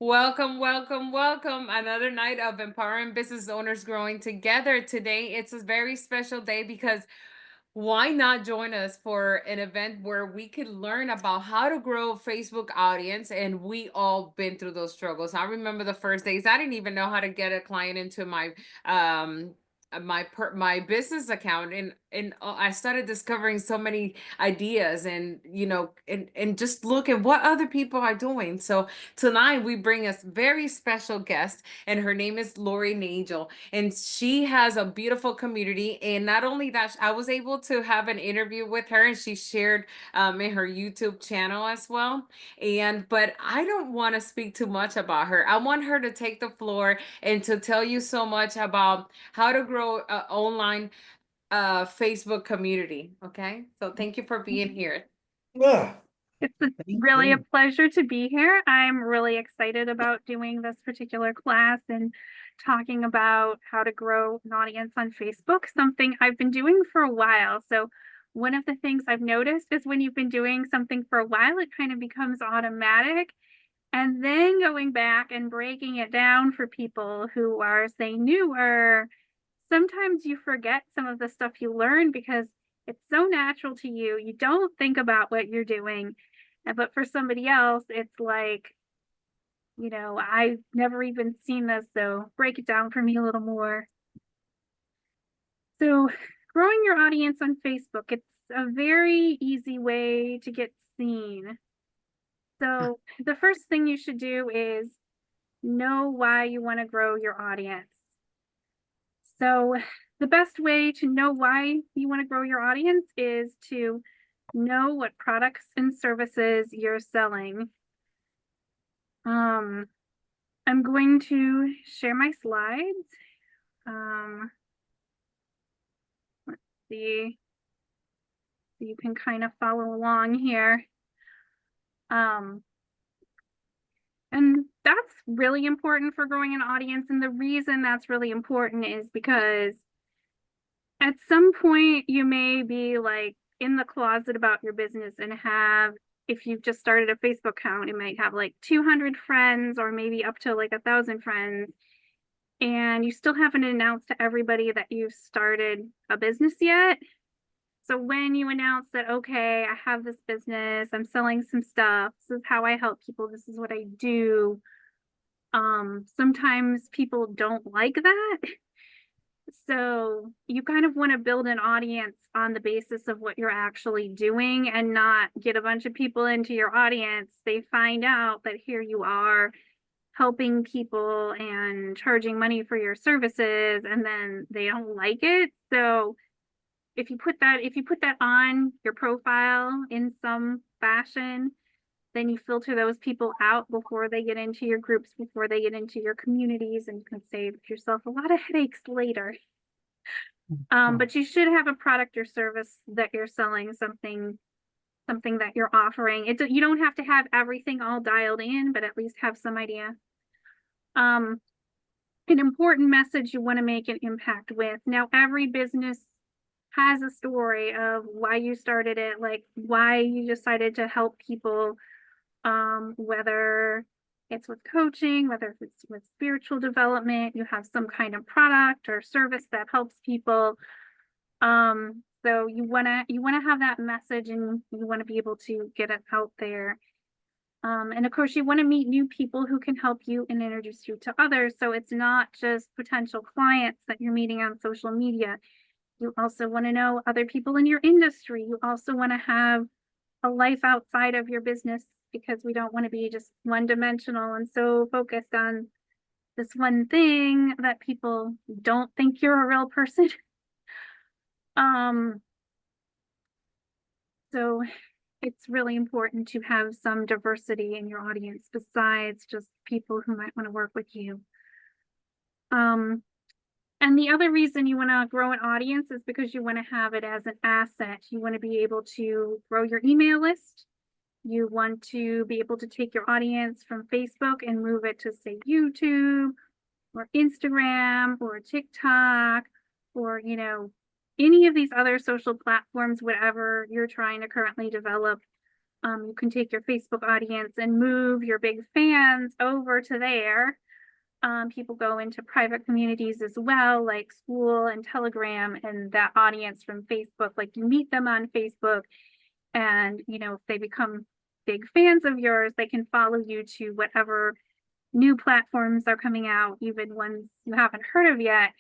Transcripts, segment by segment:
Welcome, welcome, welcome. Another night of empowering business owners growing together. Today, it's a very special day because why not join us for an event where we could learn about how to grow a Facebook audience? And we all been through those struggles. I remember the first days, I didn't even know how to get a client into um my business account, and I started discovering so many ideas, and and just look at what other people are doing. So tonight we bring us very special guest, and her name is Lori Nagel, and she has a beautiful community. And not only that, I was able to have an interview with her, and she shared in her YouTube channel as well. And but I don't want to speak too much about her. I want her to take the floor and to tell you so much about how to grow an online Facebook community. Okay, so thank you for being here. Ah, It's thank really a you. pleasure to be here. I'm really excited about doing this particular class and talking about how to grow an audience on Facebook, something I've been doing for a while. So one of the things I've noticed is when you've been doing something for a while, it kind of becomes automatic. And then going back and breaking it down for people who are, say, newer, sometimes you forget some of the stuff you learn because it's so natural to you. You don't think about what you're doing. But for somebody else, it's like, I've never even seen this. So break it down for me a little more. So, growing your audience on Facebook, it's a very easy way to get seen. So, the first thing you should do is know why you want to grow your audience. So, the best way to know why you want to grow your audience is to know what products and services you're selling. Um, I'm going to share my slides. Um, let's see, so you can kind of follow along here. Um, and that's really important for growing an audience. And the reason that's really important is because at some point you may be like in the closet about your business and have, if you've just started a Facebook account, it might have like 200 friends or maybe up to like 1,000 friends. And you still haven't announced to everybody that you've started a business yet. So when you announce that, okay, I have this business, I'm selling some stuff, this is how I help people, this is what I do. Sometimes people don't like that. So you kind of want to build an audience on the basis of what you're actually doing and not get a bunch of people into your audience. They find out that here you are helping people and charging money for your services, and then they don't like it. So if you put that on your profile in some fashion, then you filter those people out before they get into your groups, before they get into your communities, and you can save yourself a lot of headaches later. But you should have a product or service that you're selling, something that you're offering. You don't have to have everything all dialed in, but at least have some idea. An important message you want to make an impact with. Now, every business has a story of why you started it, like why you decided to help people, whether it's with coaching, whether it's with spiritual development, you have some kind of product or service that helps people. So you wanna have that message, and you want to be able to get it out there. And of course, you want to meet new people who can help you and introduce you to others. So it's not just potential clients that you're meeting on social media. You also want to know other people in your industry. You also want to have a life outside of your business, because we don't want to be just one dimensional and so focused on this one thing that people don't think you're a real person. Um, so it's really important to have some diversity in your audience besides just people who might want to work with you. And the other reason you want to grow an audience is because you want to have it as an asset. You want to be able to grow your email list. You want to be able to take your audience from Facebook and move it to, say, YouTube or Instagram or TikTok, or, any of these other social platforms, whatever you're trying to currently develop. You can take your Facebook audience and move your big fans over to there. People go into private communities as well, like school and Telegram, and that audience from Facebook, like you meet them on Facebook, and if they become big fans of yours, they can follow you to whatever new platforms are coming out, even ones you haven't heard of yet.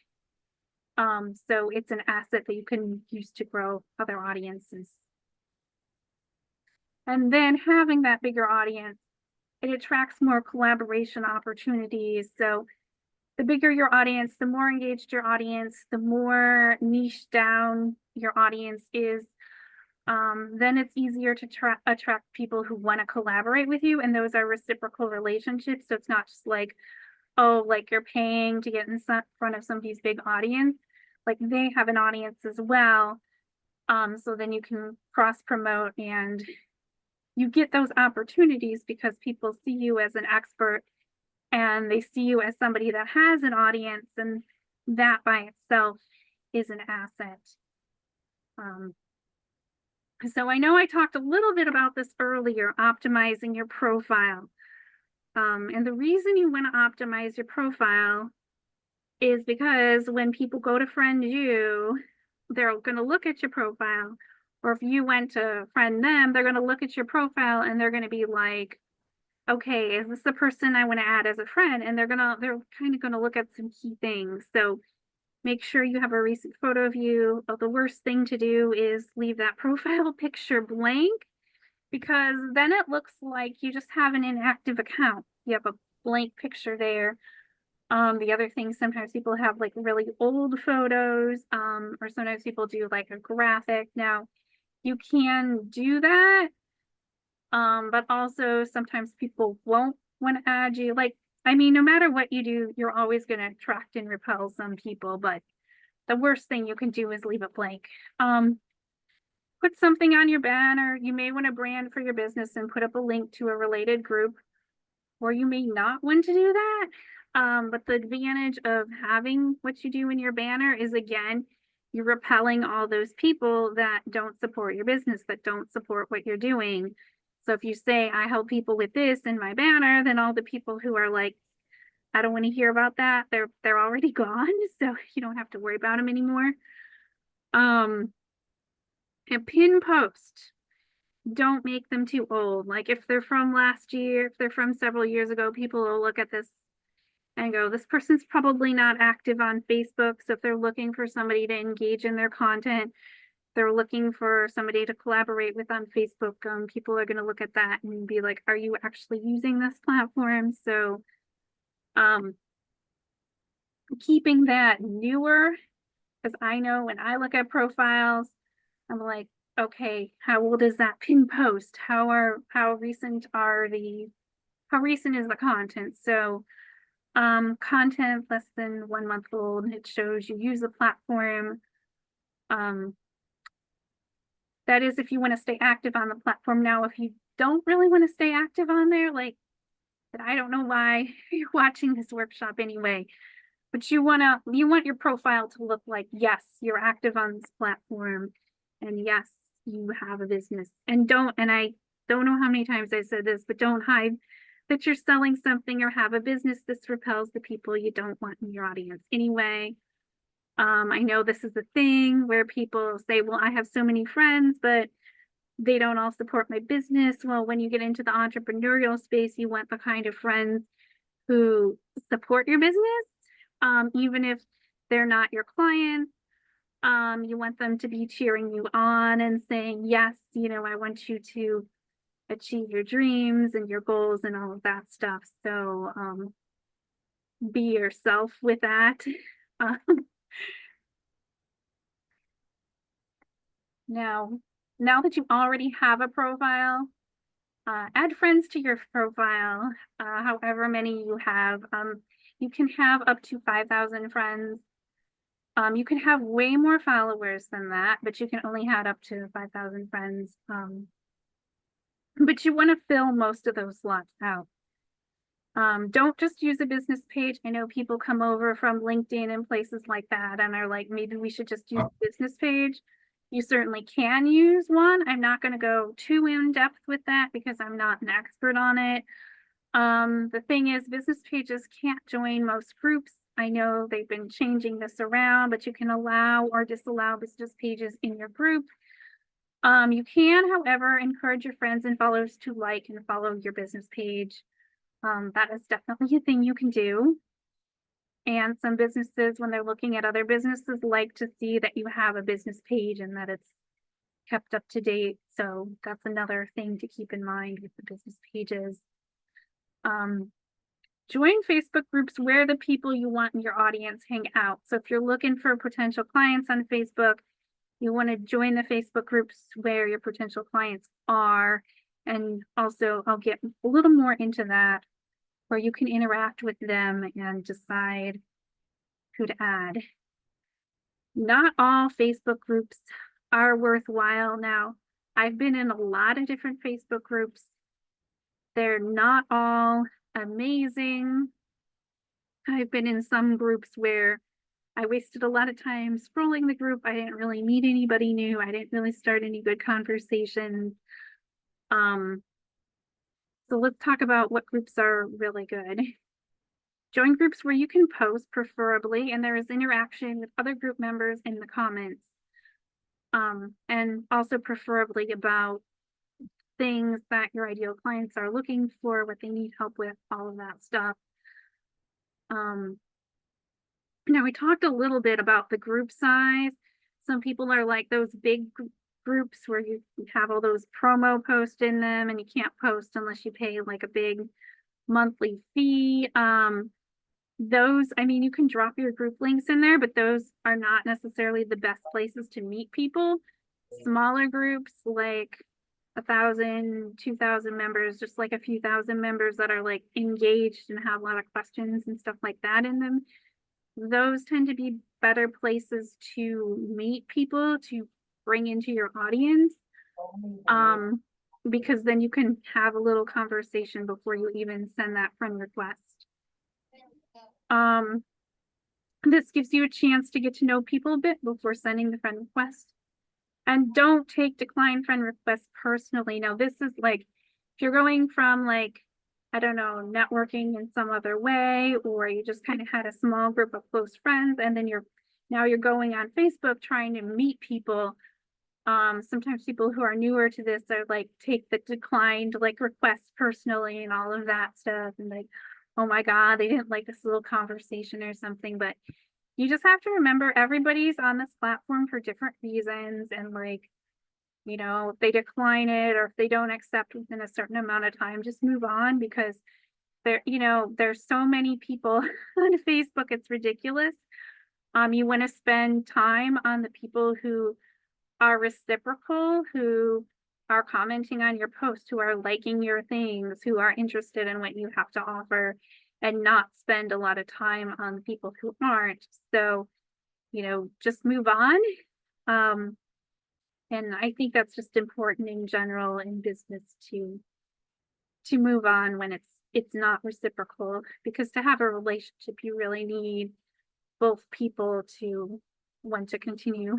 So it's an asset that you can use to grow other audiences. And then having that bigger audience, it attracts more collaboration opportunities. So the bigger your audience, the more engaged your audience, the more niche down your audience is, then it's easier to attract people who want to collaborate with you. And those are reciprocal relationships. So it's not just like, oh, like you're paying to get in front of somebody's big audience. Like they have an audience as well. So then you can cross promote and you get those opportunities because people see you as an expert and they see you as somebody that has an audience, and that by itself is an asset. So I know I talked a little bit about this earlier, optimizing your profile. And the reason you want to optimize your profile is because when people go to friend you, they're going to look at your profile. Or if you went to friend them, they're going to look at your profile and they're going to be like, okay, is this the person I want to add as a friend? And they're kind of going to look at some key things. So make sure you have a recent photo of you. The worst thing to do is leave that profile picture blank, because then it looks like you just have an inactive account. You have a blank picture there. The other thing, sometimes people have like really old photos, or sometimes people do like a graphic. Now, you can do that, but also sometimes people won't want to add you. Like, I mean, no matter what you do, you're always going to attract and repel some people, but the worst thing you can do is leave it blank. Put something on your banner. You may want to brand for your business and put up a link to a related group, or you may not want to do that. But the advantage of having what you do in your banner is, again, you're repelling all those people that don't support your business, that don't support what you're doing. So if you say, I help people with this in my banner, then all the people who are like, I don't want to hear about that, they're already gone. So you don't have to worry about them anymore. And pin post, don't make them too old. Like if they're from last year, if they're from several years ago, people will look at this and go, this person's probably not active on Facebook. So if they're looking for somebody to engage in their content, they're looking for somebody to collaborate with on Facebook, people are going to look at that and be like, are you actually using this platform? So keeping that newer, because I know when I look at profiles, I'm like, okay, how old is that pin post? How recent is the content? So content less than 1 month old, it shows you use the platform. That is if you want to stay active on the platform. Now, if you don't really want to stay active on there, like, I don't know why you're watching this workshop anyway, but you want your profile to look like, yes, you're active on this platform, and yes, you have a business. And I don't know how many times I said this, but don't hide that you're selling something or have a business. This repels the people you don't want in your audience anyway. I know this is a thing where people say, well, I have so many friends, but they don't all support my business. Well, when you get into the entrepreneurial space, you want the kind of friends who support your business, even if they're not your clients. You want them to be cheering you on and saying, yes, I want you to achieve your dreams and your goals and all of that stuff. So be yourself with that. Now that you already have a profile, add friends to your profile, however many you have. You can have up to 5,000 friends. You can have way more followers than that, but you can only have up to 5,000 friends. But you want to fill most of those slots out. Don't just use a business page. I know people come over from LinkedIn and places like that and are like, maybe we should just use a business page. You certainly can use one. I'm not going to go too in depth with that because I'm not an expert on it. The thing is, business pages can't join most groups. I know they've been changing this around, but you can allow or disallow business pages in your group. You can, however, encourage your friends and followers to like and follow your business page. That is definitely a thing you can do. And some businesses, when they're looking at other businesses, like to see that you have a business page and that it's kept up to date. So that's another thing to keep in mind with the business pages. Um, Join Facebook groups where the people you want in your audience hang out. So if you're looking for potential clients on Facebook, you want to join the Facebook groups where your potential clients are. And also, I'll get a little more into that, where you can interact with them and decide who to add. Not all Facebook groups are worthwhile. Now, I've been in a lot of different Facebook groups. They're not all amazing. I've been in some groups where I wasted a lot of time scrolling the group. I didn't really meet anybody new. I didn't really start any good conversations. Um, so let's talk about what groups are really good. Join groups where you can post, preferably, and there is interaction with other group members in the comments. And also preferably about things that your ideal clients are looking for, what they need help with, all of that stuff. Now we talked a little bit about the group size. Some people are like those big groups where you have all those promo posts in them and you can't post unless you pay like a big monthly fee. Those, I mean, you can drop your group links in there, but those are not necessarily the best places to meet people. Smaller groups like 1,000, 2,000 members, just like a few thousand members that are like engaged and have a lot of questions and stuff like that in them. Those tend to be better places to meet people, to bring into your audience. Because then you can have a little conversation before you even send that friend request. This gives you a chance to get to know people a bit before sending the friend request. And don't take decline friend requests personally. Now, this is like, if you're going from like, I don't know, networking in some other way, or you just kind of had a small group of close friends, and then now you're going on Facebook trying to meet people. Sometimes people who are newer to this are like, take the declined like requests personally and all of that stuff. And like, oh my God, they didn't like this little conversation or something. But you just have to remember everybody's on this platform for different reasons. And like, if they decline it or if they don't accept within a certain amount of time, just move on, because there's so many people on Facebook, it's ridiculous. You want to spend time on the people who are reciprocal, who are commenting on your posts, who are liking your things, who are interested in what you have to offer, and not spend a lot of time on the people who aren't. So, just move on. And I think that's just important in general in business to move on when it's not reciprocal, because to have a relationship, you really need both people to want to continue.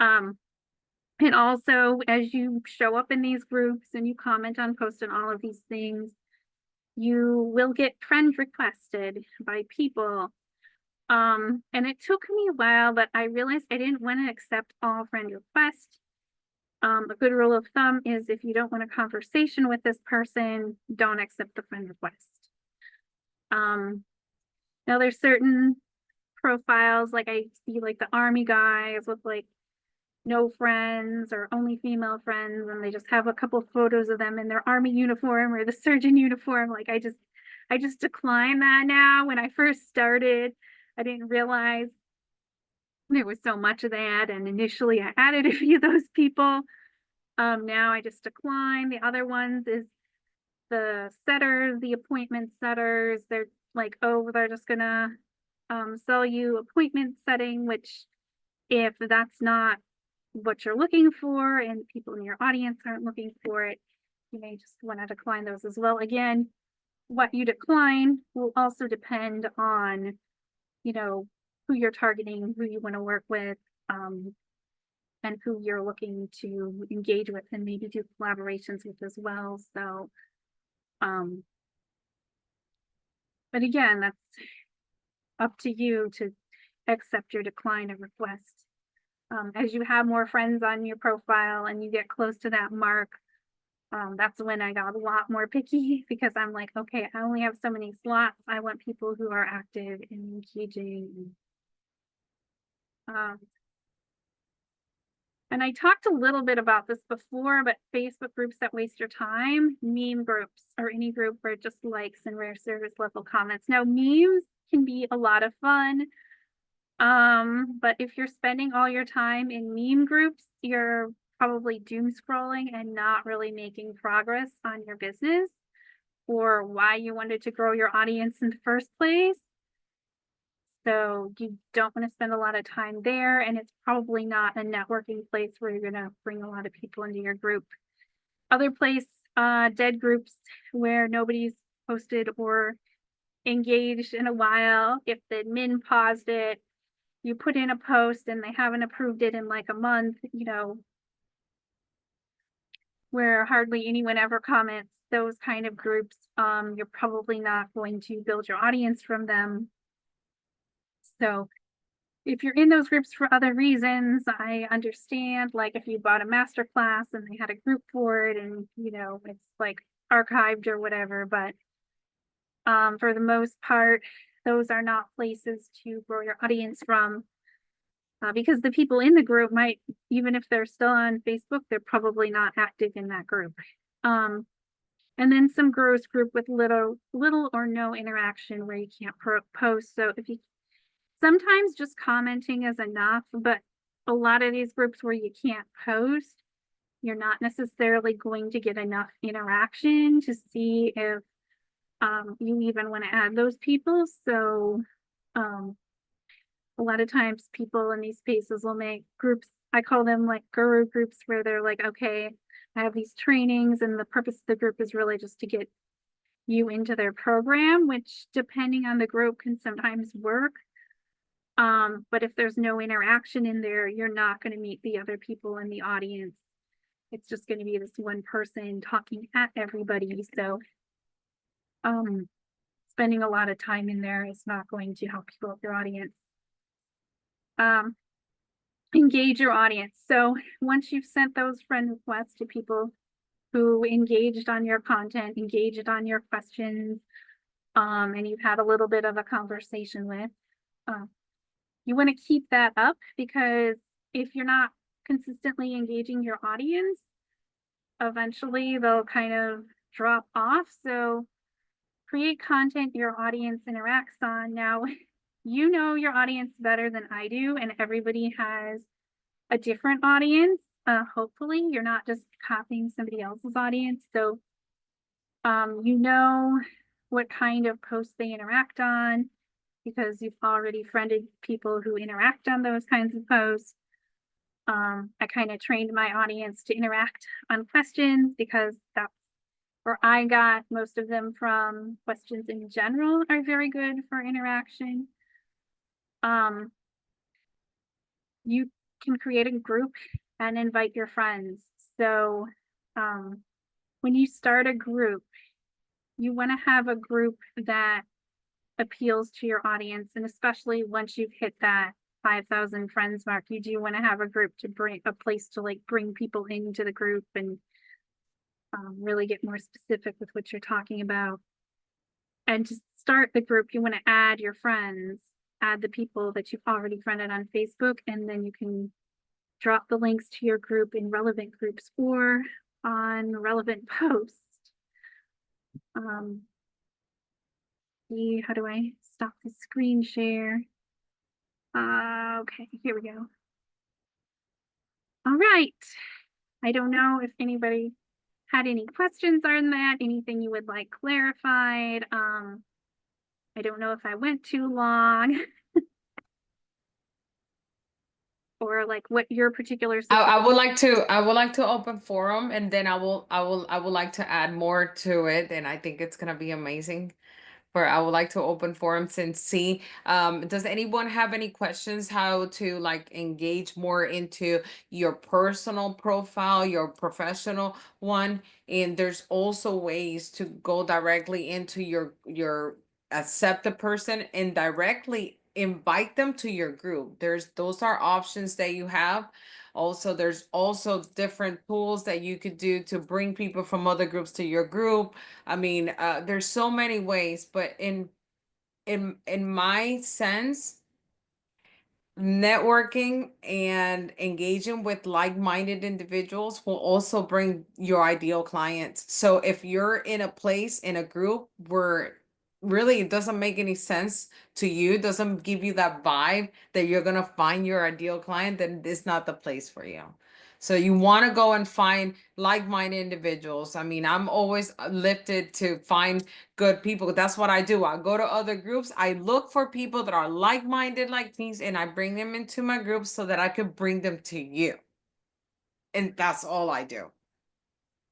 And also, as you show up in these groups and you comment on posts and all of these things, you will get friend requested by people. And it took me a while, but I realized I didn't want to accept all friend requests. A good rule of thumb is, if you don't want a conversation with this person, don't accept the friend request. Now there's certain profiles, like I see like the army guys with like no friends or only female friends, and they just have a couple photos of them in their army uniform or the surgeon uniform. Like I just decline that now. When I first started, I didn't realize there was so much of that, and initially I added a few of those people. Now I just decline. The other ones is the setters, the appointment setters. They're like, oh, they're just gonna sell you appointment setting, which, if that's not what you're looking for and people in your audience aren't looking for it, you may just want to decline those as well. Again, what you decline will also depend on, who you're targeting, who you want to work with. and who you're looking to engage with and maybe do collaborations with as well. So, um, but again, that's up to you to accept or decline a request. As you have more friends on your profile and you get close to that mark, that's when I got a lot more picky because I'm like, okay, I only have so many slots. I want people who are active and engaging. Um, and I talked a little bit about this before, but Facebook groups that waste your time, meme groups, or any group where just likes and rare service level comments. Now, memes can be a lot of fun. But if you're spending all your time in meme groups, you're probably doom scrolling and not really making progress on your business or why you wanted to grow your audience in the first place. So you don't want to spend a lot of time there, and it's probably not a networking place where you're going to bring a lot of people into your group. Other place, dead groups where nobody's posted or engaged in a while. If the admin paused it, you put in a post and they haven't approved it in like a month, where hardly anyone ever comments, those kind of groups, you're probably not going to build your audience from them. So if you're in those groups for other reasons, I understand, like if you bought a master class and they had a group for it and, it's like archived or whatever, but for the most part, those are not places to grow your audience from. Because the people in the group might, even if they're still on Facebook, they're probably not active in that group. Um, and then some group with little or no interaction where you can't post. So if you sometimes just commenting is enough, but a lot of these groups where you can't post, you're not necessarily going to get enough interaction to see if you even want to add those people. So um, a lot of times people in these spaces will make groups. I call them like guru groups where they're like, okay, I have these trainings and the purpose of the group is really just to get you into their program, which depending on the group can sometimes work. But if there's no interaction in there, you're not going to meet the other people in the audience. It's just going to be this one person talking at everybody. So um, spending a lot of time in there is not going to help you build your audience. Um, Engage your audience. So once you've sent those friend requests to people who engaged on your content, engaged on your questions, and you've had a little bit of a conversation with, uh, you want to keep that up because if you're not consistently engaging your audience, eventually they'll kind of drop off. So create content your audience interacts on. Now, you know your audience better than I do, and everybody has a different audience. Hopefully, you're not just copying somebody else's audience. So, you know what kind of posts they interact on because you've already friended people who interact on those kinds of posts. I kind of trained my audience to interact on questions because that's where I got most of them from. Questions in general are very good for interaction. Um, you can create a group and invite your friends. So um, when you start a group, you want to have a group that appeals to your audience. And especially once you've hit that 5,000 friends mark, you do want to have a group to bring a place to like bring people into the group and really get more specific with what you're talking about. And to start the group, you want to add your friends, add the people that you've already friended on Facebook, and then you can drop the links to your group in relevant groups or on relevant posts. How do I stop the screen share? Okay, here we go. All right. I don't know if anybody had any questions on that, anything you would like clarified. I don't know if I went too long or like what your particular I situation. would like to open forum, and then I would like to add more to it, and I think it's gonna be amazing for I would like to open forums and see. Does anyone have any questions how to like engage more into your personal profile, your professional one? And there's also ways to go directly into your accept the person and directly invite them to your group. There's those are options that you have. Also, there's also different tools that you could do to bring people from other groups to your group. I mean, there's so many ways, but in my sense, networking and engaging with like-minded individuals will also bring your ideal clients. So if you're in a place in a group where really it doesn't make any sense to you, doesn't give you that vibe that you're gonna find your ideal client, then it's not the place for you. So you want to go and find like-minded individuals. I mean, I'm always lifted to find good people. That's what I do. I go to other groups. I look for people that are like-minded like me, and I bring them into my group so that I could bring them to you. And that's all I do.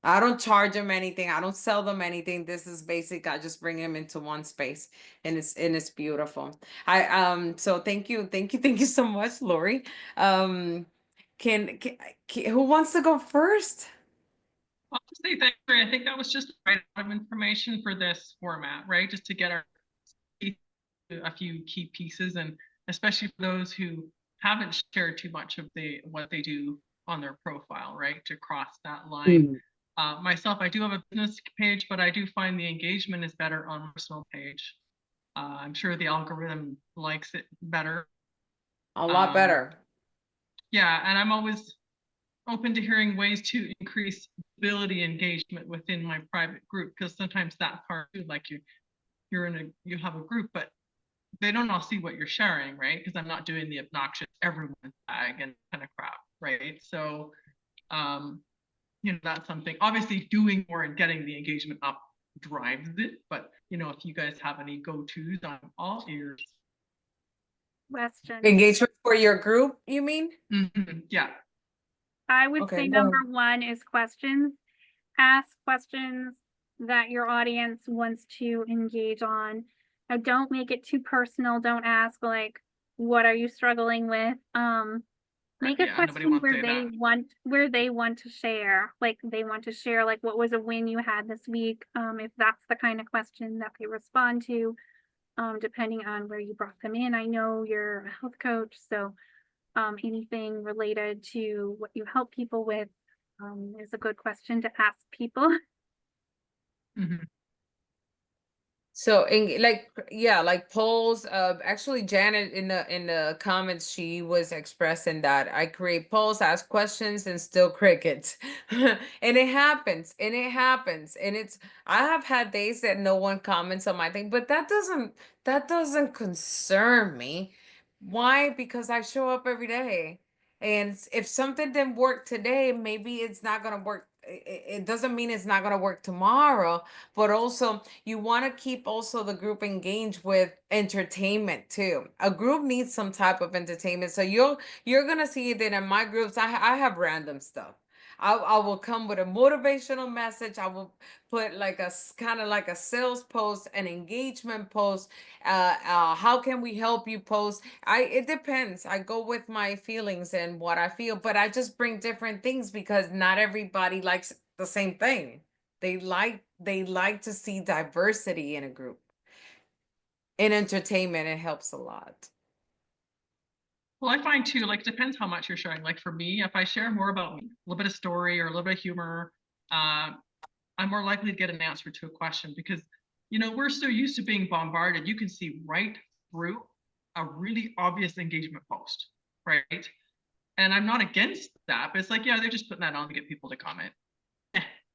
I don't charge them anything. I don't sell them anything. This is basic. I just bring them into one space and it's beautiful. I so thank you so much, Lori. Um who wants to go first? I'll just say thanks, Ray. I think that was just the right amount of information for this format, right? Just to get our a few key pieces, and especially for those who haven't shared too much of what they do on their profile, right? To cross that line. Mm. Myself, I do have a business page, but I do find the engagement is better on personal page. I'm sure the algorithm likes it better. A lot Um, better. yeah, and I'm always open to hearing ways to increase ability engagement within my private group, because sometimes that part too, like you have a group, but they don't all see what you're sharing, right? Because I'm not doing the obnoxious everyone tag and kind of crap, right? So um that's something, obviously doing more and getting the engagement up drives it, but if you guys have any go-tos, I'm all ears. Question. Engagement for your group, you mean? Yeah. I would Okay, say go number ahead. one is questions. Ask questions that your audience wants to engage on. Now, don't make it too personal. Don't ask like, what are you struggling with? Make a Yeah, nobody question wants to say that. where they want to share. Like they want to share like what was a win you had this week. If that's the kind of question that they respond to, depending on where you brought them in. I know you're a health coach, so anything related to what you help people with is a good question to ask people. Mhm. So in like yeah, like polls. Actually, Janet in the comments she was expressing that I create polls, ask questions, and still crickets, and it happens, and it happens, and it's. I have had days that no one comments on my thing, but that doesn't concern me. Why? Because I show up every day, and if something didn't work today, maybe it's not gonna work. It doesn't mean it's not gonna work tomorrow, but also you want to keep also the group engaged with entertainment too. A group needs some type of entertainment. So you're gonna see that in my groups, I have random stuff. I will come with a motivational message. I will put like a kind of like a sales post, an engagement post. How can we help you post? It depends. I go with my feelings and what I feel, but I just bring different things because not everybody likes the same thing. They like to see diversity in a group. In entertainment, it helps a lot. Well, I find too, like, depends how much you're sharing. Like for me, if I share more about me, a little bit of story or a little bit of humor, uh, I'm more likely to get an answer to a question, because we're so used to being bombarded. You can see right through a really obvious engagement post, right? And I'm not against that, but it's like, yeah, they're just putting that on to get people to comment.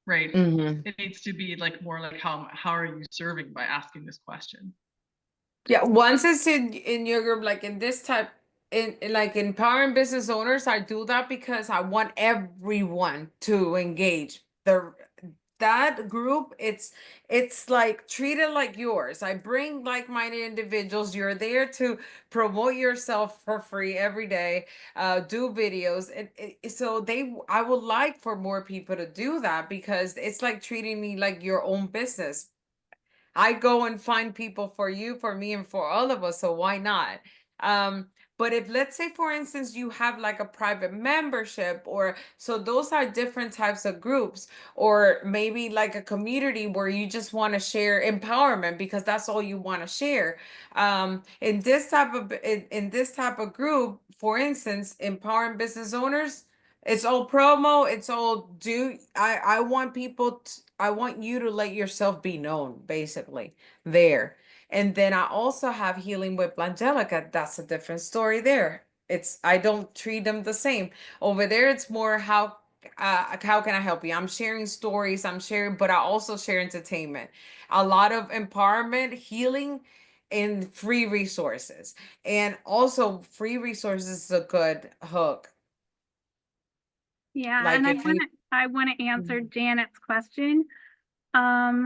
Right. Hmm. It needs to be like more like, how are you serving by asking this question? Yeah, once it's in your group, like in this type, in like empowering business owners, I do that because I want everyone to engage. The that group, it's like treat it like yours. I bring like-minded individuals. You're there to promote yourself for free every day, do videos, and so I would like for more people to do that because it's like treating me like your own business. I go and find people for you, for me, and for all of us. So why not? Um, but if, let's say, for instance, you have like a private membership, or so those are different types of groups, or maybe like a community where you just want to share empowerment because that's all you want to share. In this type of group, for instance, empowering business owners, it's all promo, it's all do I want I want you to let yourself be known, basically, there. And then I also have healing with Blangelika. That's a different story there. It's I don't treat them the same. Over there, it's more how can I help you? I'm sharing stories, I'm sharing, but I also share entertainment. A lot of empowerment, healing, and free resources. And also free resources is a good hook. Yeah, Like and if you I wanna answer Mhm. Janet's question.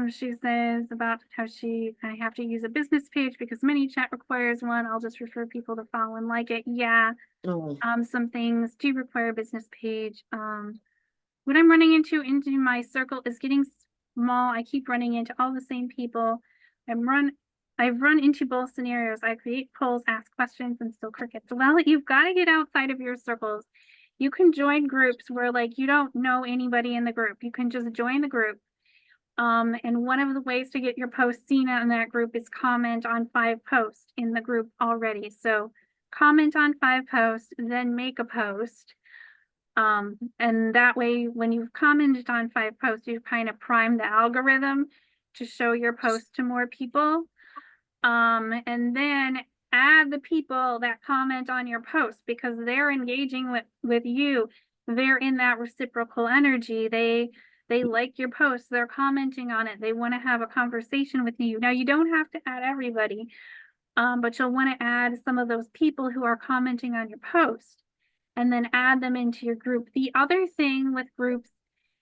She says about how I have to use a business page because mini chat requires one. I'll just refer people to follow and like it. Yeah. Oh. Some things do require a business page. What I'm running into my circle is getting small. I keep running into all the same people. I'm run I've run into both scenarios. I create polls, ask questions, and still crickets. Well, you've got to get outside of your circles. You can join groups where like you don't know anybody in the group. You can just join the group. And one of the ways to get your post seen in that group is comment on 5 posts in the group already. So comment on 5 posts, then make a post. And that way, when you've commented on 5 posts, you kind of prime the algorithm to show your post to more people. And then add the people that comment on your post because they're engaging with you. They're in that reciprocal energy. They like your post, they're commenting on it, they want to have a conversation with you. Now you don't have to add everybody, but you'll want to add some of those people who are commenting on your post and then add them into your group. The other thing with groups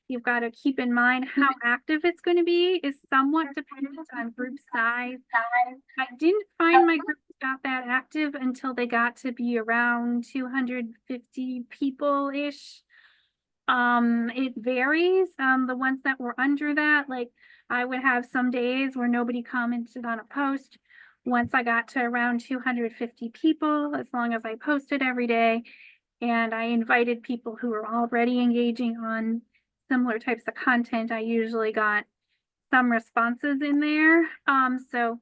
you've got to keep in mind how active it's going to be is somewhat dependent on group size. I didn't find my group got that active until they got to be around 250 people-ish. It varies. The ones that were under that, like I would have some days where nobody commented on a post. Once I got to around 250 people, as long as I posted every day, and I invited people who were already engaging on similar types of content, I usually got some responses in there. So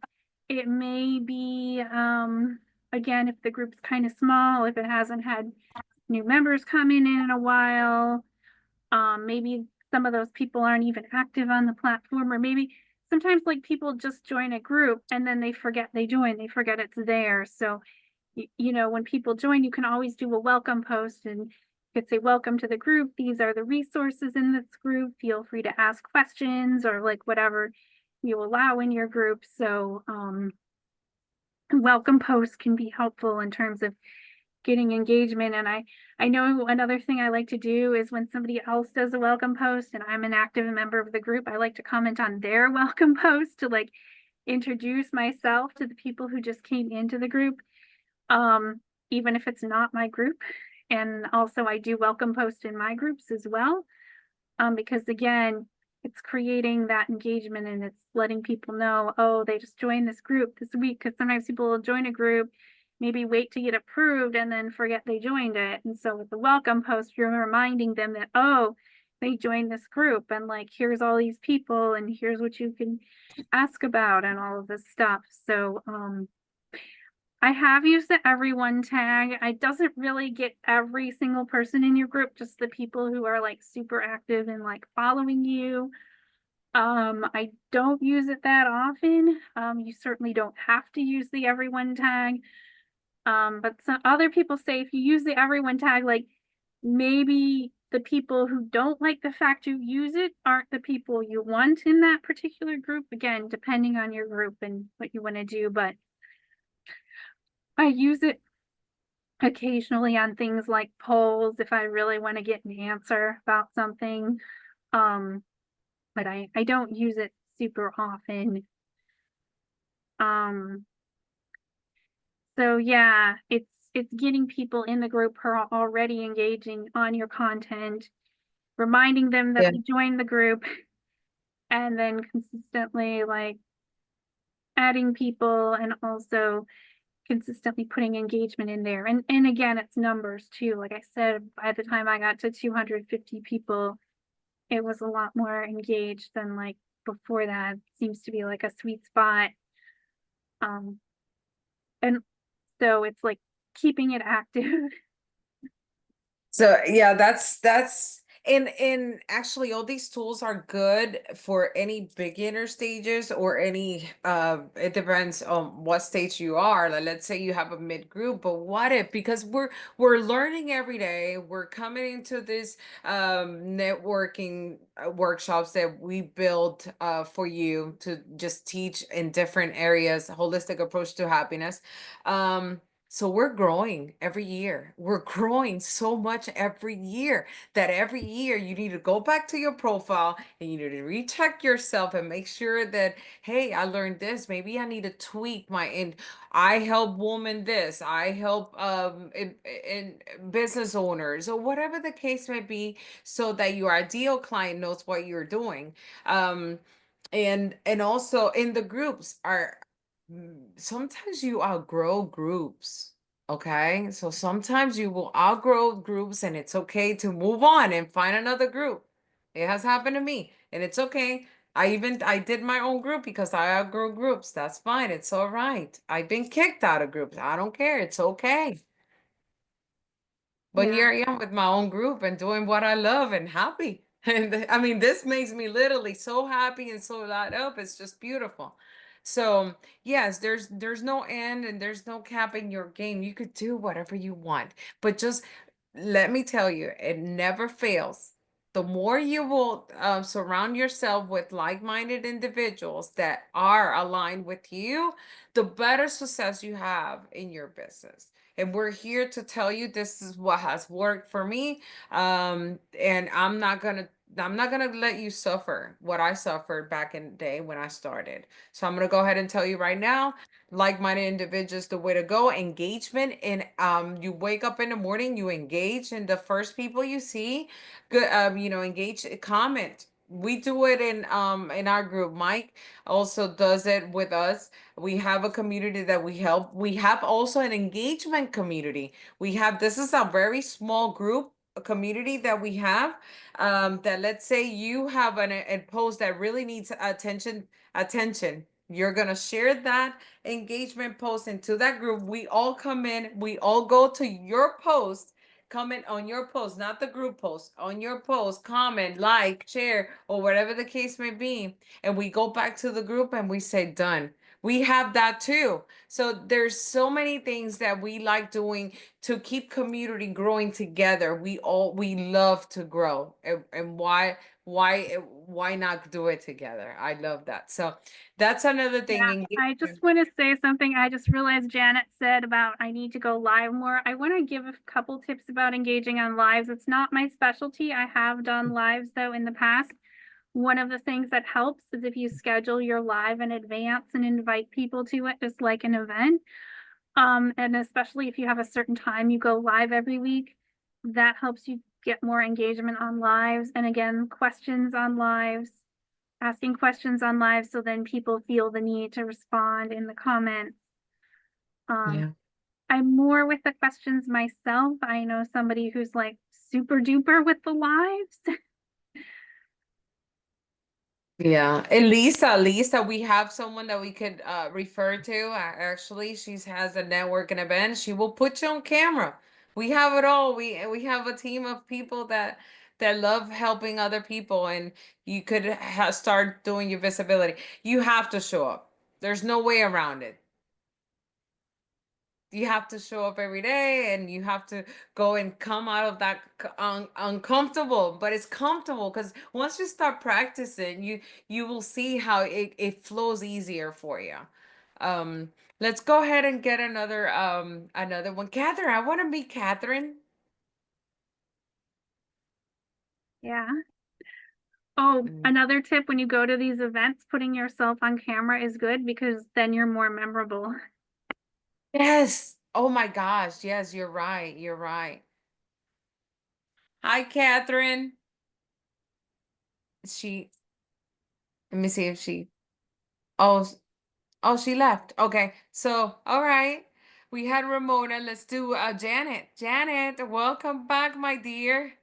it may be, again, if the group's kind of small, if it hasn't had new members coming in a while, maybe some of those people aren't even active on the platform, or maybe sometimes like people just join a group and then they forget they joined, they forget it's there. So, you know, when people join, you can always do a welcome post and you could say, welcome to the group. These are the resources in this group. Feel free to ask questions or like whatever you allow in your group. So, welcome posts can be helpful in terms of getting engagement. And I know another thing I like to do is when somebody else does a welcome post and I'm an active member of the group, I like to comment on their welcome post to like introduce myself to the people who just came into the group, even if it's not my group. And also I do welcome post in my groups as well, because again, it's creating that engagement and it's letting people know, oh, they just joined this group this week. Because sometimes people will join a group, maybe wait to get approved and then forget they joined it. And so with the welcome post, you're reminding them that, oh, they joined this group and like, here's all these people and here's what you can ask about and all of this stuff. So, I have used the everyone tag. It doesn't really get every single person in your group, just the people who are like super active and like following you. I don't use it that often. You certainly don't have to use the everyone tag. But some other people say if you use the everyone tag, like maybe the people who don't like the fact you use it aren't the people you want in that particular group. Again, depending on your group and what you want to do, but I use it occasionally on things like polls if I really want to get an answer about something. Um, but I don't use it super often. Um, so yeah, it's getting people in the group who are already engaging on your content, reminding them that Yeah. they joined the group, and then consistently like adding people and also consistently putting engagement in there. And again, it's numbers too. Like I said, by the time I got to 250 people, it was a lot more engaged than like before that. Seems to be like a sweet spot. Um, and so it's like keeping it active. So yeah, that's and actually all these tools are good for any beginner stages or any it depends on what stage you are. Like let's say you have a mid group, but what if, because we're learning every day, we're coming into this networking workshops that we build for you to just teach in different areas, holistic approach to happiness. So we're growing every year. We're growing so much every year that every year you need to go back to your profile and you need to recheck yourself and make sure that, hey, I learned this. Maybe I need to tweak my, and I help women this. I help in business owners or whatever the case may be, so that your ideal client knows what you're doing. Um, and also in the groups are sometimes you outgrow groups. Okay, so sometimes you will outgrow groups and it's okay to move on and find another group. It has happened to me and it's okay. I did my own group because I outgrew groups. That's fine. It's all right. I've been kicked out of groups. I don't care. It's okay. But Yeah. here I am with my own group and doing what I love and happy. And I mean, this makes me literally so happy and so light up. It's just beautiful. So yes, there's no end and there's no cap in your game. You could do whatever you want, but just let me tell you, it never fails. The more you will surround yourself with like-minded individuals that are aligned with you, the better success you have in your business. And we're here to tell you this is what has worked for me. And I'm not gonna let you suffer what I suffered back in the day when I started. So I'm gonna go ahead and tell you right now, like-minded individuals, the way to go. Engagement, and you wake up in the morning, you engage, and the first people you see, good, engage, comment. We do it in our group. Mike also does it with us. We have a community that we help. We have also an engagement community. We have, this is a very small group, a community that we have, that let's say you have a post that really needs attention. You're gonna share that engagement post into that group. We all come in, we all go to your post, comment on your post, not the group post, on your post, comment, like, share, or whatever the case may be. And we go back to the group and we say, done. We have that too. So there's so many things that we like doing to keep community growing together. We love to grow. And why not do it together? I love that. So that's another thing. Yeah, I just want to say something. I just realized Janet said about I need to go live more. I want to give a couple tips about engaging on lives. It's not my specialty. I have done lives though in the past. One of the things that helps is if you schedule your live in advance and invite people to it, just like an event. And especially if you have a certain time you go live every week, that helps you get more engagement on lives. And again, questions on lives, asking questions on live so then people feel the need to respond in the comments. Yeah. I'm more with the questions myself. I know somebody who's like super duper with the lives. Yeah, and Lisa, we have someone that we could refer to. Actually, she has a networking event. She will put you on camera. We have it all. We have a team of people that love helping other people, and you could start doing your visibility. You have to show up. There's no way around it. You have to show up every day and you have to go and come out of that uncomfortable, but it's comfortable because once you start practicing, you will see how it flows easier for you. um let's go ahead and get another one. Catherine, I want to meet Catherine. Yeah. Oh, Mm. another tip when you go to these events, putting yourself on camera is good because then you're more memorable. Yes, oh my gosh, yes, you're right. Hi, Catherine. She, let me see if she, oh, Oh, she left. Okay. So, all right. We had Ramona. Let's do Janet. Janet, welcome back, my dear.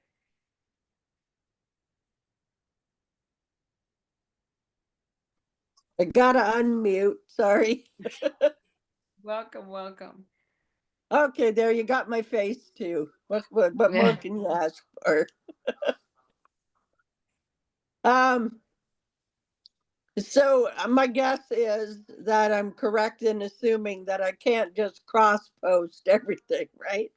I gotta unmute, sorry. Welcome, welcome. Okay, there you got my face too. What more can you ask for? Um, so my guess is that I'm correct in assuming that I can't just cross post everything, right?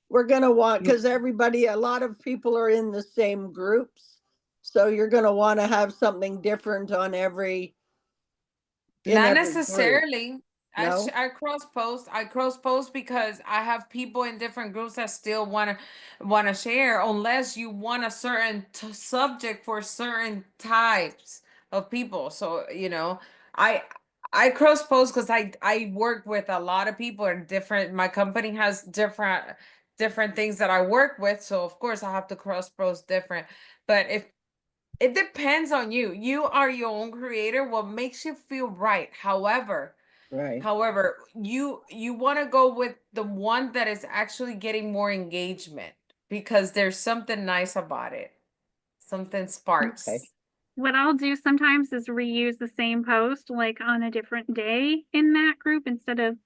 We're gonna want, because a lot of people are in the same groups. So you're gonna want to have something different on in Not every group. necessarily. No? I cross post. I cross post because I have people in different groups that still want to share, unless you want a certain subject for certain types of people. So I I cross post because I work with a lot of people and different. My company has different things that I work with, so of course I have to cross post different. But if it depends on you. You are your own creator. What makes you feel right. Right. You want to go with the one that is actually getting more engagement because there's something nice about it. Something Okay. sparks. What I'll do sometimes is reuse the same post like on a different day in that group instead of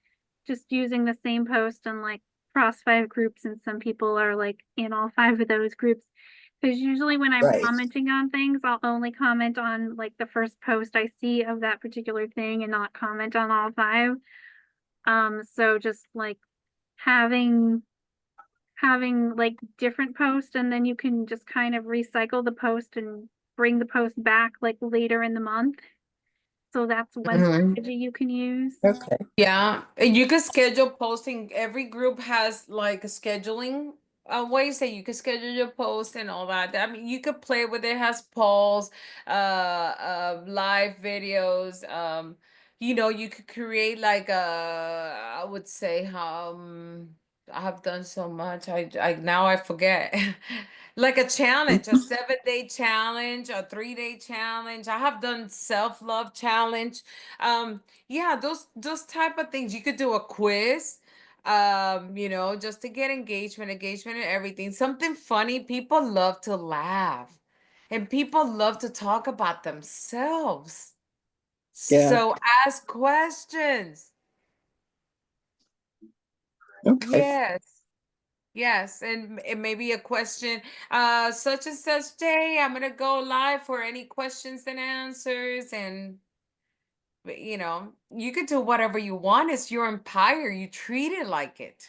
just using the same post and like cross 5 groups, and some people are like in all 5 of those groups. Because usually when I'm Right. commenting on things, I'll only comment on like the first post I see of that particular thing and not comment on all 5. So just like having like different posts, and then you can just kind of recycle the post and bring the post back like later in the month. So that's one strategy you can use. Okay. Yeah, and you could schedule posting. Every group has like a scheduling ways that you can schedule your post and all that. I mean, you could play with it. It has polls, live videos. You could create like I would say, I have done so much. I now I forget. Like a challenge, a 7-day challenge, a 3-day challenge. I have done self-love challenge. Yeah, those type of things. You could do a quiz, just to get engagement and everything. Something funny. People love to laugh, and people love to talk about themselves. Yeah. So ask questions. Okay. Yes. Yes, and it may be a question, such and such day. I'm gonna go live for any questions and answers, and you could do whatever you want. It's your empire. You treat it like it.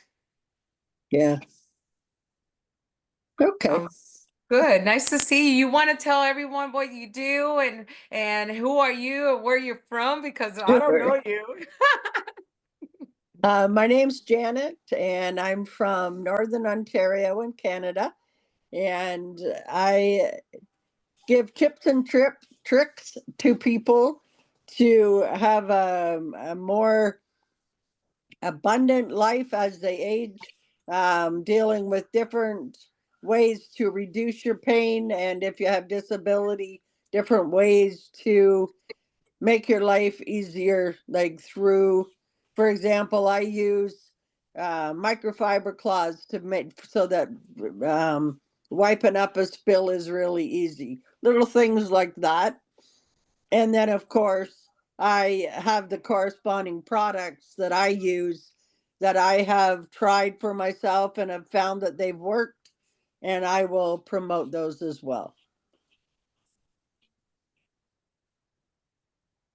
Yeah. Okay. Um, Good. Nice to see you. You want to tell everyone what you do and who are you and where you're from because I don't Sure. know you. My name's Janet, and I'm from Northern Ontario in Canada. And I give tips and tricks to people to have a more abundant life as they age, dealing with different ways to reduce your pain. And if you have disability, different ways to make your life easier, like through, for example, I use microfiber cloths to make so that wiping up a spill is really easy. Little things like that. And then, of course, I have the corresponding products that I use that I have tried for myself and have found that they've worked. And I will promote those as well.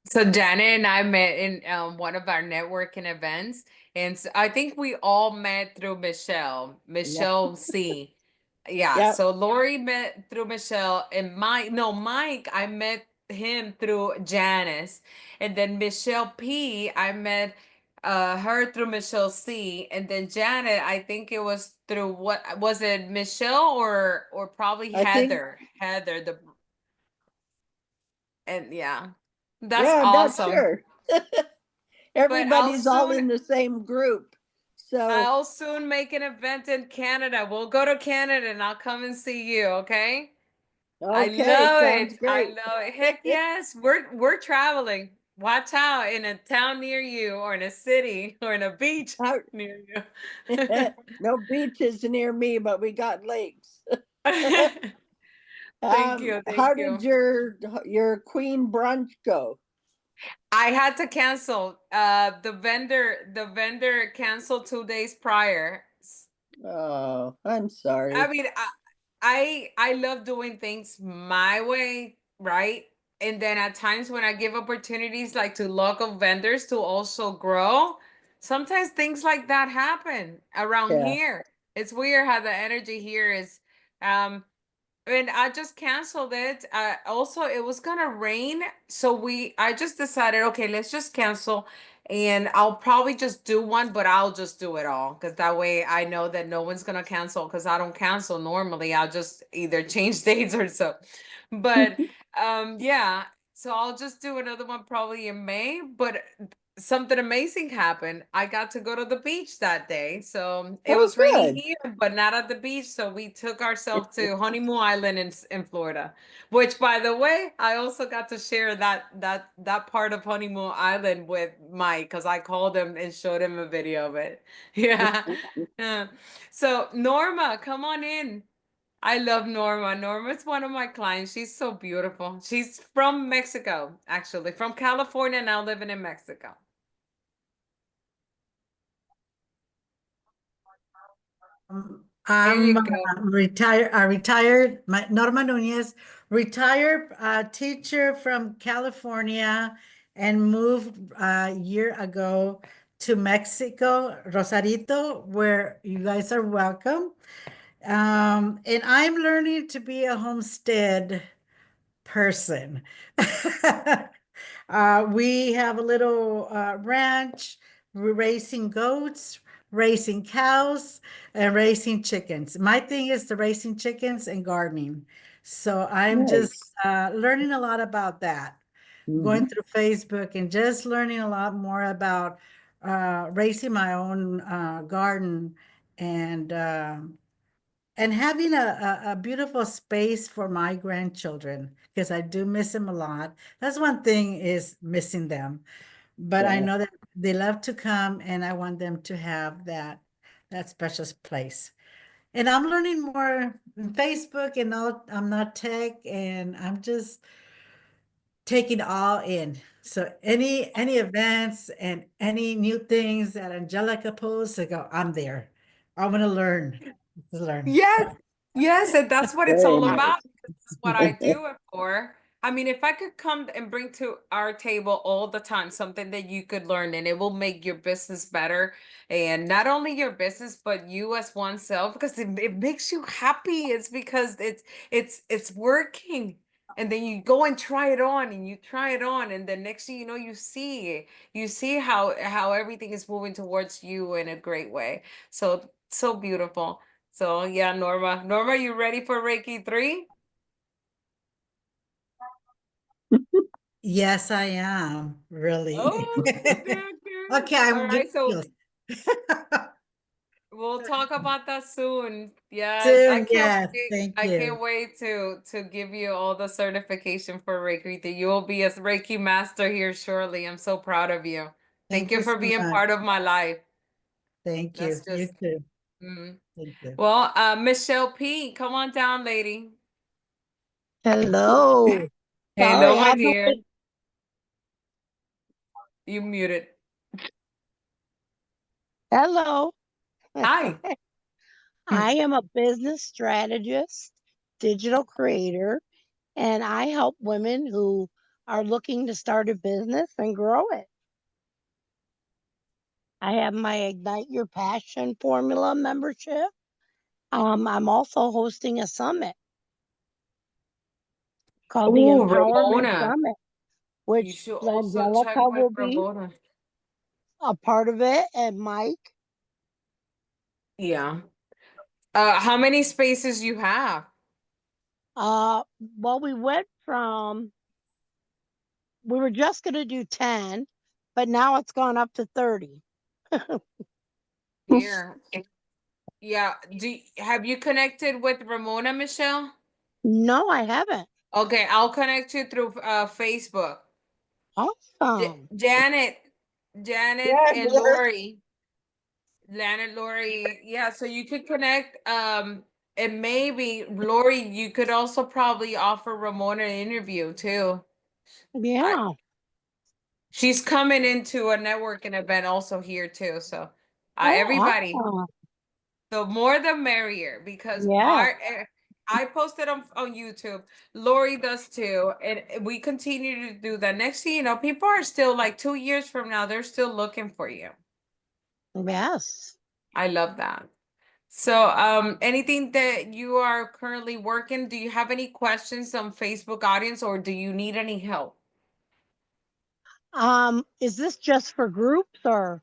So Janet and I met in one of our networking events, and I think we all met through Yeah. Michelle C. Yeah, Yep. so Lori met through Michelle, and Mike, I met him through Janice, and then Michelle P. I met her through Michelle C. And then Janet, I think it was through, what was it, Michelle or probably I think, Heather the and yeah, that's yeah, I'm not awesome. sure. But Everybody's all in the same group. So, I'll soon make an event in Canada. We'll go to Canada and I'll come and see you, okay? I okay, love sounds it. I great. love it. Heck yes. We're traveling. Watch out in a town near you, or in a city, or in a beach How- near you. No beaches near me, but we got lakes. Thank you, thank How you. did your queen brunch go? I had to cancel. The vendor canceled 2 days prior. Oh, I'm I sorry. mean, I love doing things my way, right? And then at times when I give opportunities like to local vendors to also grow, sometimes things like that happen around Yeah. here. It's weird how the energy here is. Um, and I just canceled it. Also, it was gonna rain, so I just decided, okay, let's just cancel, and I'll probably just do one, but I'll just do it all because that way I know that no one's gonna cancel because I don't cancel normally. I'll just either change dates or so. But yeah, so I'll just do another one probably in May. But something amazing happened. I got to go to the beach that day. So it Oh, was rainy good. here, but not at the beach. So we took ourselves to Honeymoon Island in Florida, which by the way, I also got to share that part of Honeymoon Island with Mike because I called him and showed him a video of it. Yeah. Yeah. So Norma, come on in. I love Norma. Norma's one of my clients. She's so beautiful. She's from Mexico, actually, from California, now living in Mexico. There I'm you go. retired, Norma Nunez, retired teacher from California and moved a year ago to Mexico, Rosarito, where you guys are welcome. And I'm learning to be a homestead person. We have a little ranch. We're raising goats, raising cows, and raising chickens. My thing is the raising chickens and gardening. So I'm just Nice. learning a lot about that, going Mhm. through Facebook and just learning a lot more about raising my own garden and and having a beautiful space for my grandchildren because I do miss them a lot. That's one thing is missing them, but I Yeah. know that they love to come and I want them to have that special place. And I'm learning more on Facebook and all. I'm not tech and I'm just taking all in. So any events and any new things that Angelica posts, I go, I'm there. I want to learn. To learn. Yes, yes, and that's what it's Very all nice. about. Because that's what I do it for. I mean, if I could come and bring to our table all the time something that you could learn and it will make your business better, and not only your business, but you as oneself, because it makes you happy. It's because it's working. And then you go and try it on and you try it on, and the next thing you know, you see how everything is moving towards you in a great way. So beautiful. So yeah, Norma. Norma, you ready for Reiki 3? Yes, I am, really. Oh, good, good. Okay, All I'm right, getting so chills. we'll talk about that soon. Yeah, I Soon, can't yes, wait. thank I you. can't wait to give you all the certification for Reiki. That you will be a Reiki master here shortly. I'm so proud of you. Thank Thank you you for so being much. part of my life. Thank you. That's You just too. mm. Thank you. Well, Michelle P, come on down, lady. Hello. Hello, Sorry, my I'm dear. You muted. hello. Hi. I am a business strategist, digital creator, and I help women who are looking to start a business and grow it. I have my Ignite Your Passion Formula membership. I'm also hosting a summit called the Oh, Empowerment Ramona. Summit, You which should also check Blangelika with will be Ramona. a part of it, and Mike. Yeah. How many spaces you have? Well, we were just going to do 10, but now it's gone up to 30. Here. Yeah. Have you connected with Ramona, Michelle? No, I haven't. Okay, I'll connect you through Facebook. Awesome. Janet, Yeah, and dear. Lori. Janet, Lori, yeah, so you could connect, and maybe Lori, you could also probably offer Ramona an interview too. Yeah. She's coming into a networking event also here too, so Oh, everybody, awesome. the more the merrier, because Yes. I posted on YouTube. Lori does too, and we continue to do that. Next thing you know, people are still like 2 years from now, they're still looking for you. Yes. I love that. So, anything that you are currently working, do you have any questions on Facebook audience, or do you need any help? Is this just for groups or?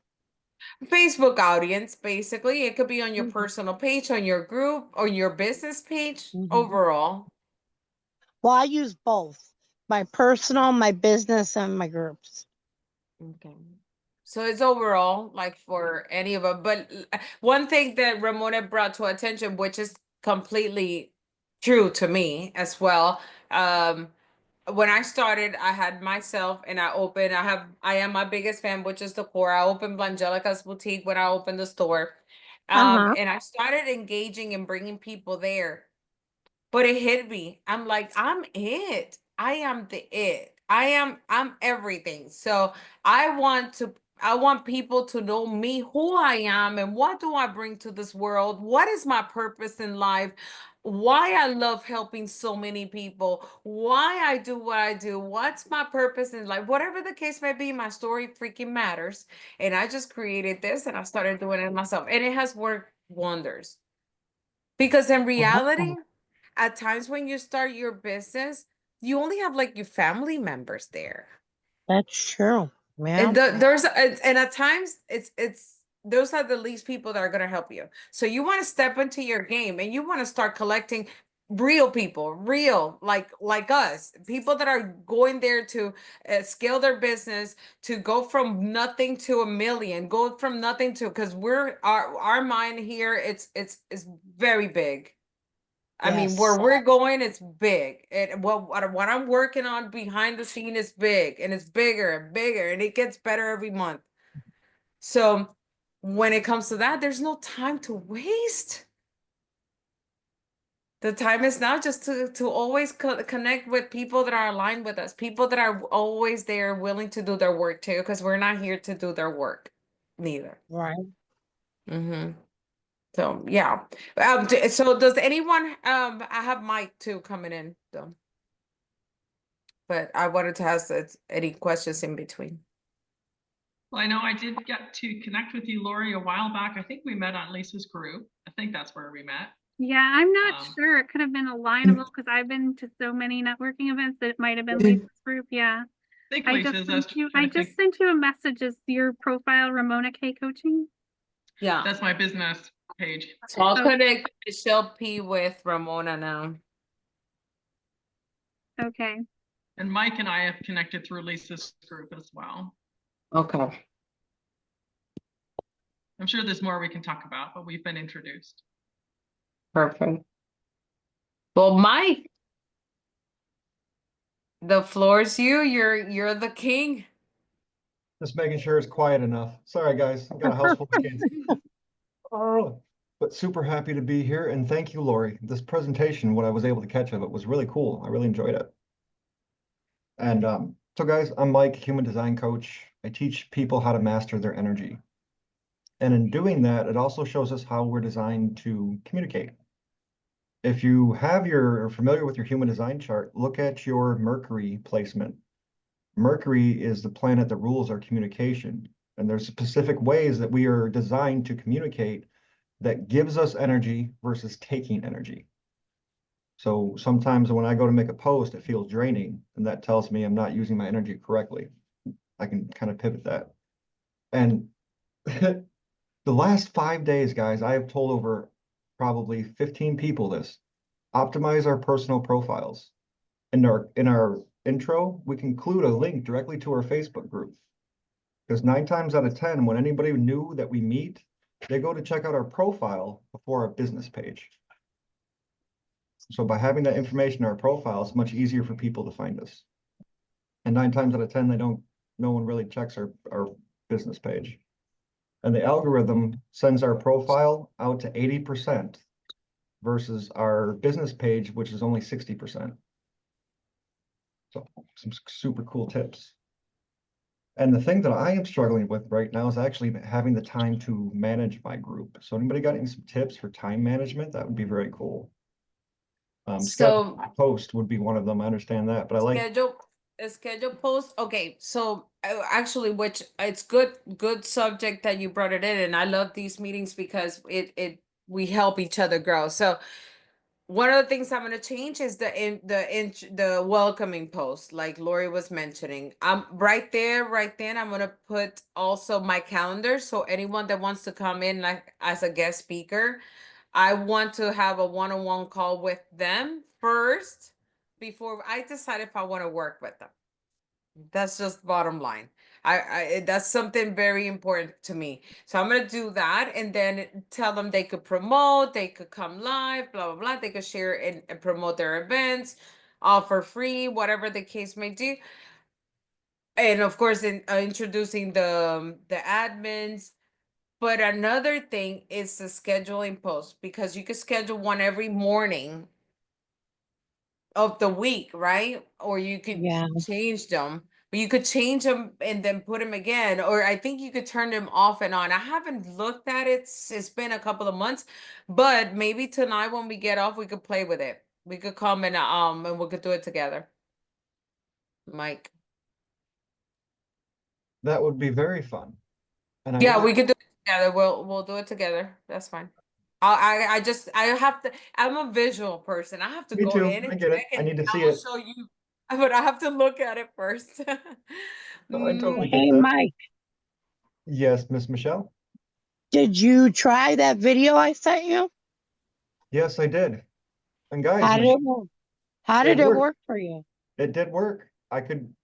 Facebook audience, basically, it could be on your Mhm. personal page, on your group, or your business page, Mhm. overall. Well, I use both my personal, my business, and my groups. Okay. So it's overall, like for any of them. But one thing that Ramona brought to attention, which is completely true to me as well. When I started, I had myself and I am my biggest fan, which is the core. I opened Blangelika's boutique when I opened the store. Uh-huh. And I started engaging and bringing people there. But it hit me. I'm like, I'm it. I am the it. I'm everything. So I want people to know me, who I am, and what do I bring to this world? What is my purpose in life? Why I love helping so many people, why I do what I do, what's my purpose in life, whatever the case may be, my story freaking matters. And I just created this and I started doing it myself. And it has worked wonders. Because in reality, Oh, at times when you start your business, you only have like your family members there. that's true. Yeah. And and at times it's those are the least people that are going to help you. So you want to step into your game and you want to start collecting real people, real like us, people that are going there to scale their business, to go from nothing to a million, go from nothing to, because we're our mind here, it's very big. I mean, where Yes. we're going, it's big. And what I'm working on behind the scene is big, and it's bigger and bigger, and it gets better every month. So when it comes to that, there's no time to waste. The time is now just to always connect with people that are aligned with us, people that are always there, willing to do their work too, because we're not here to do their work, neither. Right. Mm-hmm. So yeah. So does anyone? I have Mike too coming in though. But I wanted to ask any questions in between. Well, I know I did get to connect with you, Lori, a while back. I think we met on Lisa's group. I think that's where we met. Yeah, I'm not Um, sure. It could have been alignable because I've been to so many networking events that it might have been Lisa's group. Yeah. I think I Lisa just is. I was sent you trying I to think. just sent you a message. Is your profile Ramona K Coaching? Yeah. That's my business page. So I'll Oh, connect Michelle P with Ramona now. okay. And Mike and I have connected through Lisa's group as well. Okay. I'm sure there's more we can talk about, but we've been introduced. Perfect. Well, Mike, the floor is you. You're the king. Just making sure it's quiet enough. Sorry, guys. Got a house full of kids. Oh, but super happy to be here. And thank you, Lori. This presentation, what I was able to catch of it was really cool. I really enjoyed it. And so guys, I'm Mike, human design coach. I teach people how to master their energy. And in doing that, it also shows us how we're designed to communicate. If you have are familiar with your human design chart, look at your Mercury placement. Mercury is the planet that rules our communication. And there's specific ways that we are designed to communicate that gives us energy versus taking energy. So sometimes when I go to make a post, it feels draining, and that tells me I'm not using my energy correctly. I can kind of pivot that. And the last 5 days, guys, I have told over probably 15 people this. Optimize our personal profiles. In our intro, we can include a link directly to our Facebook group. Because 9 times out of 10, when anybody new that we meet, they go to check out our profile before our business page. So by having that information in our profile, it's much easier for people to find us. And 9 times out of 10, no one really checks our business page. And the algorithm sends our profile out to 80% versus our business page, which is only 60%. So some super cool tips. And the thing that I am struggling with right now is actually having the time to manage my group. So anybody got any some tips for time management? That would be very cool. Schedule So post would be one of them. I understand that, but I like schedule post. Okay, so actually, which it's good subject that you brought it in, and I love these meetings because it we help each other grow. So one of the things I'm going to change is the welcoming post, like Lori was mentioning. I'm right there, right then. I'm going to put also my calendar, so anyone that wants to come in like as a guest speaker, I want to have a one-on-one call with them first before I decide if I want to work with them. That's just bottom line. That's something very important to me. So I'm gonna do that and then tell them they could promote, they could come live, blah blah blah. They could share and promote their events, offer free, whatever the case may do. And of course, in introducing the admins. But another thing is the scheduling post because you could schedule one every morning of the week, right? Or you could Yeah. change them, but you could change them and then put them again. Or I think you could turn them off and on. I haven't looked at it. It's been a couple of months, but maybe tonight when we get off, we could play with it. We could come and we could do it together. Mike. that would be very fun. And I Yeah, will. we could do it together. We'll do it together. That's fine. I just I have to. I'm a visual person. I have to Me go too. in and I get check, it. I and need to I see will it. show you. But I have to look at it first. No, I Mm, totally get Hey, that. Mike, Yes, Miss Michelle. did you try that video I sent you? Yes, I did. And guys, How did Michelle, it work? How it did it worked. work for you? It did work. I could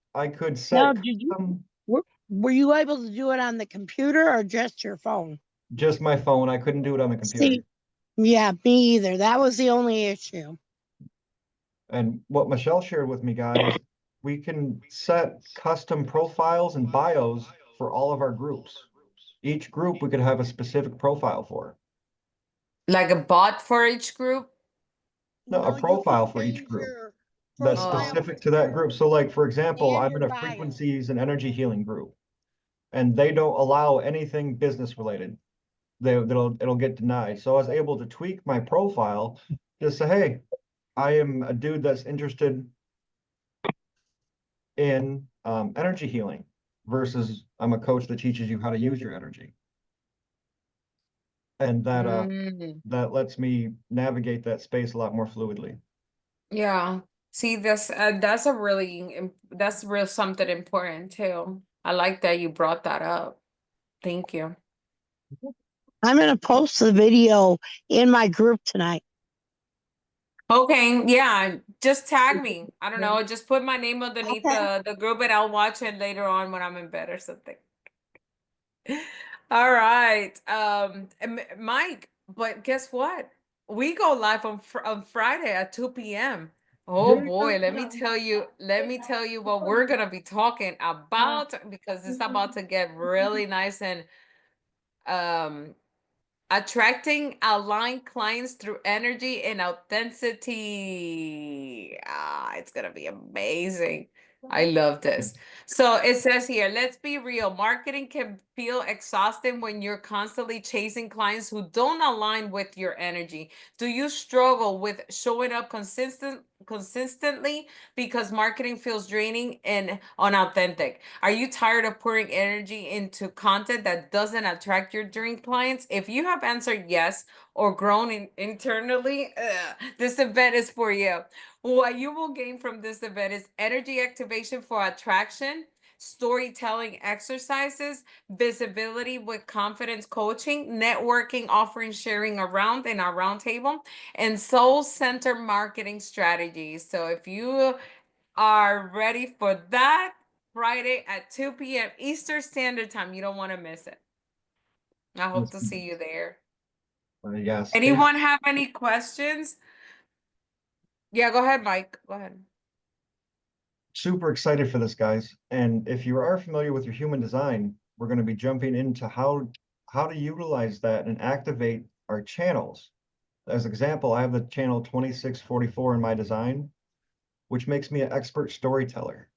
Now, set did you custom, were you able to do it on the computer or just your phone? just my phone. I couldn't do it on the computer. See, yeah, me either. That was the only issue. And what Michelle shared with me, guys, we can set custom profiles and bios for all of our groups. Each group we could have a specific profile for. like a bot for each group. No, a No, you can profile for each change group your that's Oh, profile specific to that group. So like, for example, and I'm your in a bio. frequencies and energy healing group, and they don't allow anything business related. It'll get denied. So I was able to tweak my profile, just say, hey, I am a dude that's interested in energy healing versus I'm a coach that teaches you how to use your energy. And mm, that lets me navigate that space a lot more fluidly. yeah. See, that's a that's real something important too. I like that you brought that up. Thank you. I'm gonna post the video in my group tonight. Okay, yeah, just tag me. I don't know, just put my name underneath Okay. the group and I'll watch it later on when I'm in bed or something. All right. Mike, but guess what? We go live on Friday at 2 p.m. Oh boy, let me tell you what we're gonna be talking about because it's about to get really nice and um attracting aligned clients through energy and authenticity. Ah, it's gonna be amazing. I love this. So it says here, let's be real. Marketing can feel exhausting when you're constantly chasing clients who don't align with your energy. Do you struggle with showing up consistently because marketing feels draining and unauthentic? Are you tired of pouring energy into content that doesn't attract your dream clients? If you have answered yes or grown internally, this event is for you. What you will gain from this event is energy activation for attraction, storytelling exercises, visibility with confidence coaching, networking, offering, sharing around in our roundtable, and soul center marketing strategies. So if you are ready for that, Friday at 2 p.m. Eastern Standard Time, you don't want to miss it. I hope to see you there. Yeah, stay. Anyone have any questions? Yeah, go ahead, Mike. Go ahead. super excited for this, guys. And if you are familiar with your human design, we're going to be jumping into how to utilize that and activate our channels. As example, I have the channel 2644 in my design, which makes me an expert storyteller.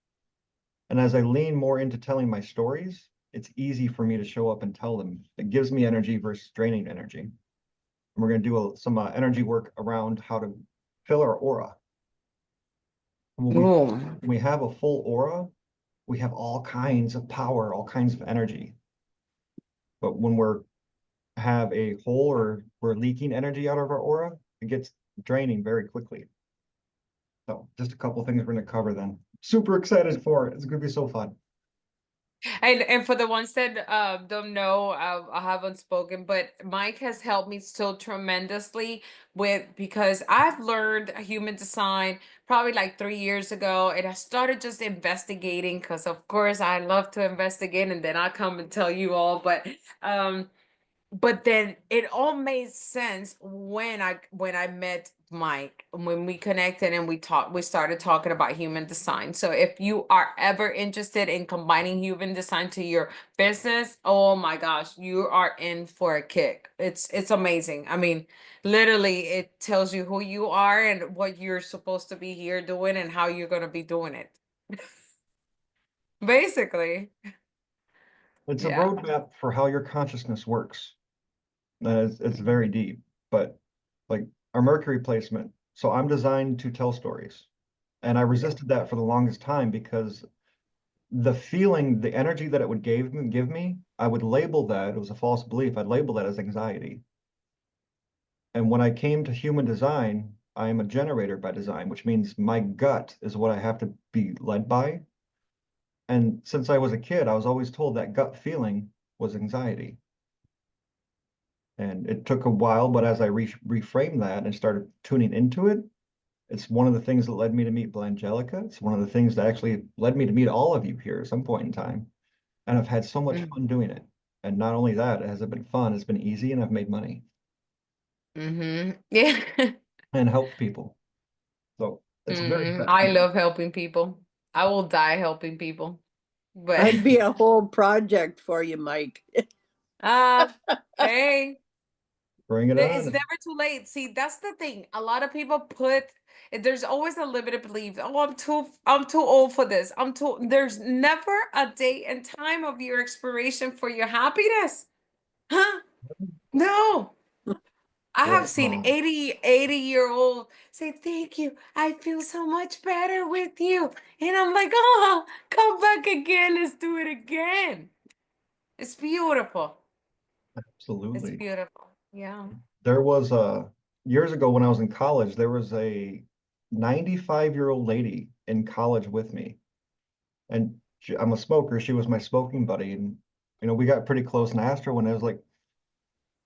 And as I lean more into telling my stories, it's easy for me to show up and tell them. It gives me energy versus draining energy. And we're going to do some energy work around how to fill our aura. Oh, When we have a full aura, we have all kinds of power, all kinds of energy. But when we're have a hole or we're leaking energy out of our aura, it gets draining very quickly. So just a couple things we're going to cover then. Super excited for it. It's going to be so fun. and for the ones that don't know, I haven't spoken, but Mike has helped me so tremendously with because I've learned human design probably like 3 years ago, and I started just investigating because of course I love to investigate, and then I come and tell you all, but then it all made sense when I met Mike, when we connected and we started talking about human design. So if you are ever interested in combining human design to your business, oh my gosh, you are in for a kick. It's amazing. I mean, literally it tells you who you are and what you're supposed to be here doing and how you're going to be doing it. Basically. It's a Yeah. roadmap for how your consciousness works. And it's very deep, but like our Mercury placement. So I'm designed to tell stories. And I resisted that for the longest time because the feeling, the energy that it would give me, I would label that, it was a false belief, I'd label that as anxiety. And when I came to human design, I am a generator by design, which means my gut is what I have to be led by. And since I was a kid, I was always told that gut feeling was anxiety. And it took a while, but as I reframed that and started tuning into it, it's one of the things that led me to meet Blangelika. It's one of the things that actually led me to meet all of you here at some point in time. And I've had so much fun doing it. And not only that, has it been fun, it's been easy, and I've made money Mm-hmm. Yeah. and helped people. So it's very I satisfying. love helping people. I will die helping people. But I'd be a whole project for you, Mike. uh hey, Bring it it's on. never too late. See, that's the thing. A lot of people there's always a limited belief. Oh, I'm too old for this. There's never a date and time of your expiration for your happiness. Huh? No. I have Right seen on. 80-year-old say, thank you. I feel so much better with you. And I'm like, oh, come back again. Let's do it again. It's beautiful. It's Absolutely. beautiful. Yeah. There was years ago when I was in college, there was a 95-year-old lady in college with me. And I'm a smoker. She was my smoking buddy. And, we got pretty close, and I asked her when I was like,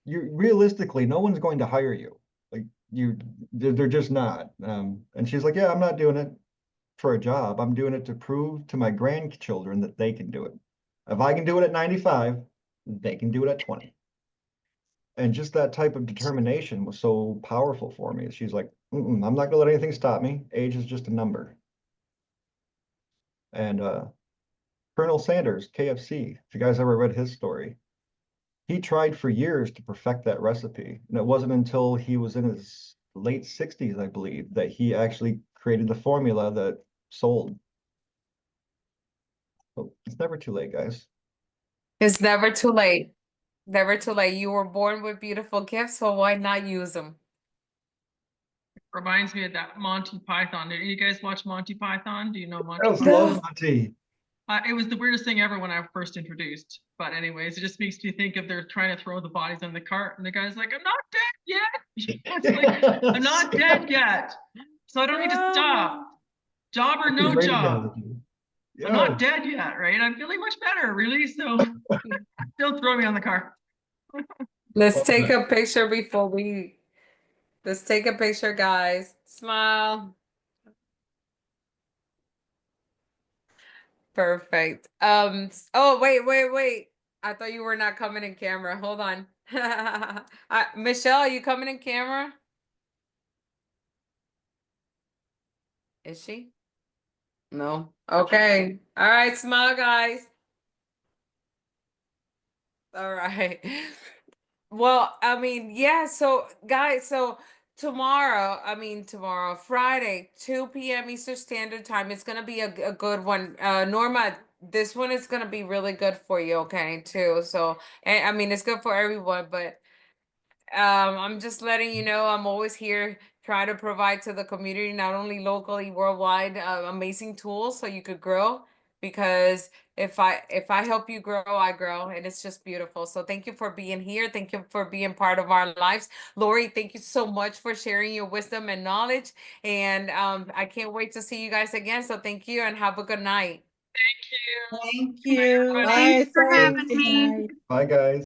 you realistically, no one's going to hire you. Like they're just not. And she's like, yeah, I'm not doing it for a job. I'm doing it to prove to my grandchildren that they can do it. If I can do it at 95, they can do it at 20. And just that type of determination was so powerful for me. She's like, I'm not going to let anything stop me. Age is just a number. And Colonel Sanders, KFC, if you guys ever read his story, he tried for years to perfect that recipe. And it wasn't until he was in his late 60s, I believe, that he actually created the formula that sold. So it's never too late, guys. It's never too late. Never too late. You were born with beautiful gifts, so why not use them? Reminds me of that Monty Python. Did you guys watch Monty Python? Do you know Monty I just Python? love Monty. It was the weirdest thing ever when I was first introduced. But anyways, it just makes me think of they're trying to throw the bodies on the cart, and the guy's like, "I'm not dead yet." It's like, I'm not dead yet, so I don't need to stop. Job or no Great job. analogy. I'm not dead yet, right? I'm feeling much better, really. So don't throw me on the car. Let's take a picture let's take a picture, guys. Smile. Perfect. Oh, wait. I thought you were not coming in camera. Hold on. Michelle, are you coming in camera? Is she? No. Okay. All right, smile, guys. All right. Well, I mean, yeah, so guys, so tomorrow, Friday, 2 p.m. Eastern Standard Time. It's gonna be a good one. Norma, this one is gonna be really good for you, okay, too. So, and I mean, it's good for everyone, but I'm just letting you know I'm always here trying to provide to the community, not only locally, worldwide, amazing tools so you could grow. Because if I help you grow, I grow, and it's just beautiful. So thank you for being here. Thank you for being part of our lives. Lori, thank you so much for sharing your wisdom and knowledge. And I can't wait to see you guys again. So thank you and have a good night. Thank you. Thank Good night, you. everybody. Bye, Thanks for having thanks. me. Night. Bye, guys.